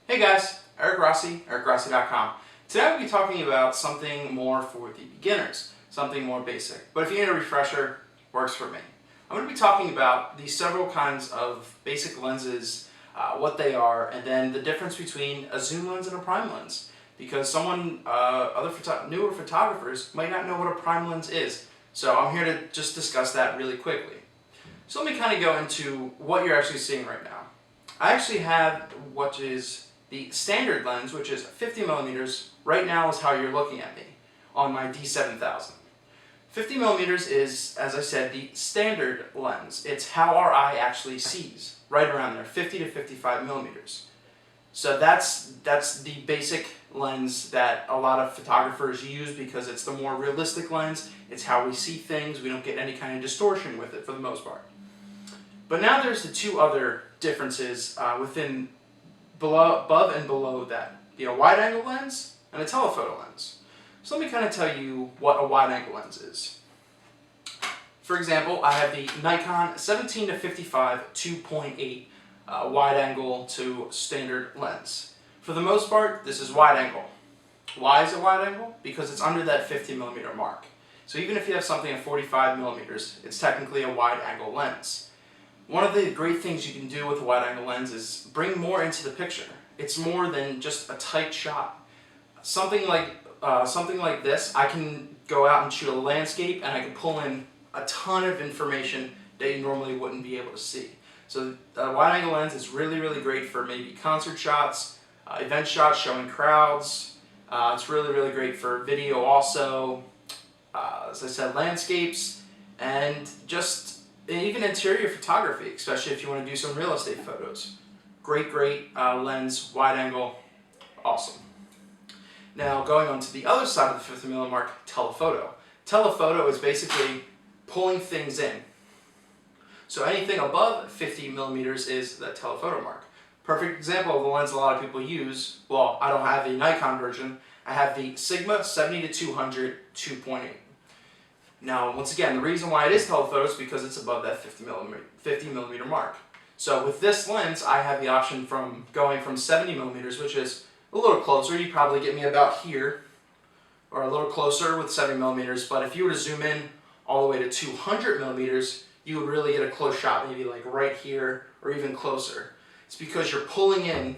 Hey guys, Eric Rossi, ericrossi.com. Today we'll be talking about something more for the beginners, something more basic. But if you need a refresher, works for me. I'm going to be talking about the several kinds of basic lenses, what they are, and then the difference between a zoom lens and a prime lens. Because newer photographers might not know what a prime lens is. So I'm here to just discuss that really quickly. So let me kind of go into what you're actually seeing right now. I actually have what is the standard lens, which is 50 millimeters, right now is how you're looking at me on my D7000. 50 millimeters is, as I said, the standard lens. It's how our eye actually sees, right around there, 50 to 55 millimeters. So that's the basic lens that a lot of photographers use because it's the more realistic lens. It's how we see things. We don't get any kind of distortion with it for the most part. But now there's the two other differences above and below that. Wide-angle lens and a telephoto lens. So let me kind of tell you what a wide-angle lens is. For example, I have the Nikon 17 to 55 2.8 wide-angle to standard lens. For the most part, this is wide-angle. Why is it wide-angle? Because it's under that 50 millimeter mark. So even if you have something at 45 millimeters, it's technically a wide-angle lens. One of the great things you can do with a wide-angle lens is bring more into the picture. It's more than just a tight shot. Something like this, I can go out and shoot a landscape and I can pull in a ton of information that you normally wouldn't be able to see. So the wide-angle lens is really, really great for maybe concert shots, event shots showing crowds. It's really, really great for video also. As I said, landscapes and just even interior photography, especially if you want to do some real estate photos. Great lens, wide angle, awesome. Now going on to the other side of the 50 millimeter mark, telephoto. Telephoto is basically pulling things in. So anything above 50 millimeters is the telephoto mark. Perfect example of the lens a lot of people use. Well, I don't have the Nikon version. I have the Sigma 70 to 200 2.8. Now, once again, the reason why it is telephoto is because it's above that 50 millimeter mark. So with this lens, I have the option from going from 70 millimeters, which is a little closer. You probably get me about here, or a little closer with 70 millimeters. But if you were to zoom in all the way to 200 millimeters, you would really get a close shot, maybe like right here or even closer. It's because you're pulling in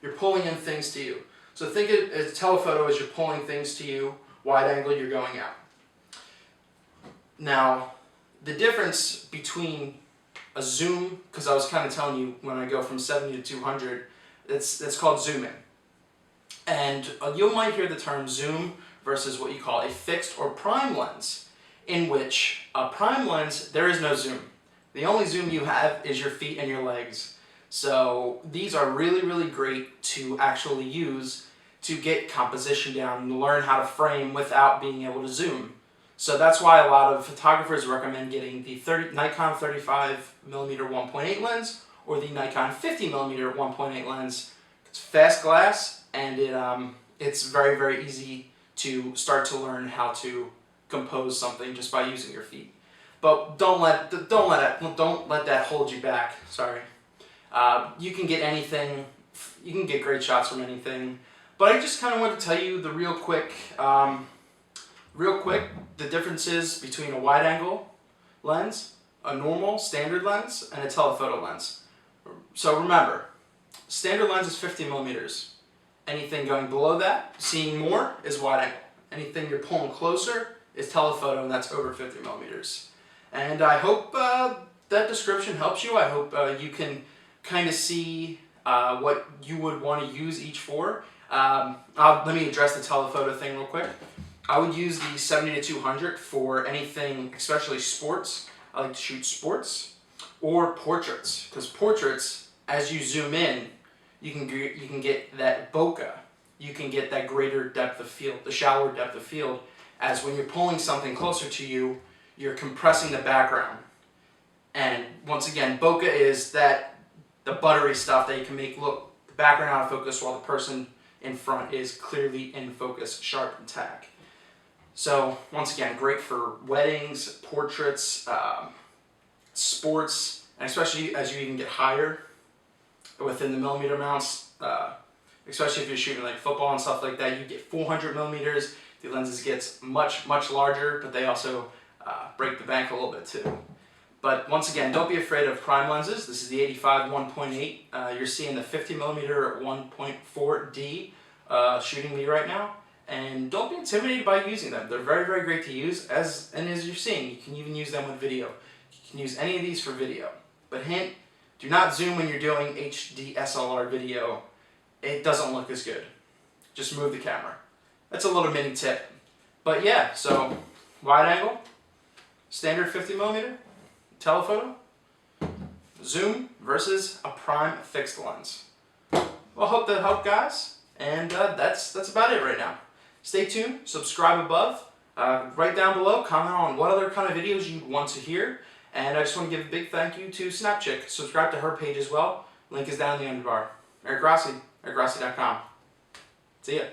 things to you. So think of it as telephoto as you're pulling things to you. Wide angle, you're going out. Now, the difference between a zoom, because I was kind of telling you when I go from 70 to 200, it's called zooming. And you might hear the term zoom versus what you call a fixed or prime lens, in which a prime lens, there is no zoom. The only zoom you have is your feet and your legs. So these are really, really great to actually use to get composition down and learn how to frame without being able to zoom. So that's why a lot of photographers recommend getting the Nikon 35 millimeter 1.8 lens or the Nikon 50 millimeter 1.8 lens. It's fast glass and it's very, very easy to start to learn how to compose something just by using your feet. But don't let that hold you back. Sorry. You can get anything. You can get great shots from anything. But I just kind of want to tell you the real quick, the differences between a wide-angle lens, a normal standard lens, and a telephoto lens. So remember, standard lens is 50 millimeters. Anything going below that, seeing more, is wide-angle. Anything you're pulling closer is telephoto, and that's over 50 millimeters. And I hope that description helps you. I hope you can kind of see what you would want to use each for. Let me address the telephoto thing real quick. I would use the 70 to 200 for anything, especially sports. I like to shoot sports or portraits, because portraits, as you zoom in, you can get that bokeh. You can get that greater depth of field, the shallower depth of field, as when you're pulling something closer to you, you're compressing the background. And once again, bokeh is the buttery stuff that you can make look the background out of focus while the person in front is clearly in focus, sharp and tack. So once again, great for weddings, portraits, sports, and especially as you even get higher. within the millimeter mounts, especially if you're shooting like football and stuff like that. You get 400 millimeters. The lenses gets much larger, but they also break the bank a little bit too. But once again, don't be afraid of prime lenses. This is the 85 1.8. You're seeing the 50 millimeter 1.4D shooting me right now. And don't be intimidated by using them. They're very great to use. As you're seeing, you can even use them with video. You can use any of these for video. But hint, do not zoom when you're doing HD SLR video. It doesn't look as good. Just move the camera. That's a little mini tip. But yeah, so wide angle, standard 50 millimeter, telephoto, zoom versus a prime fixed lens. Well, hope that helped, guys. And that's about it right now. Stay tuned, subscribe above, right down below, comment on what other kind of videos you'd want to hear. And I just want to give a big thank you to Snapchick. Subscribe to her page as well. Link is down in the end bar. Eric Rossi, ericrossi.com. See ya.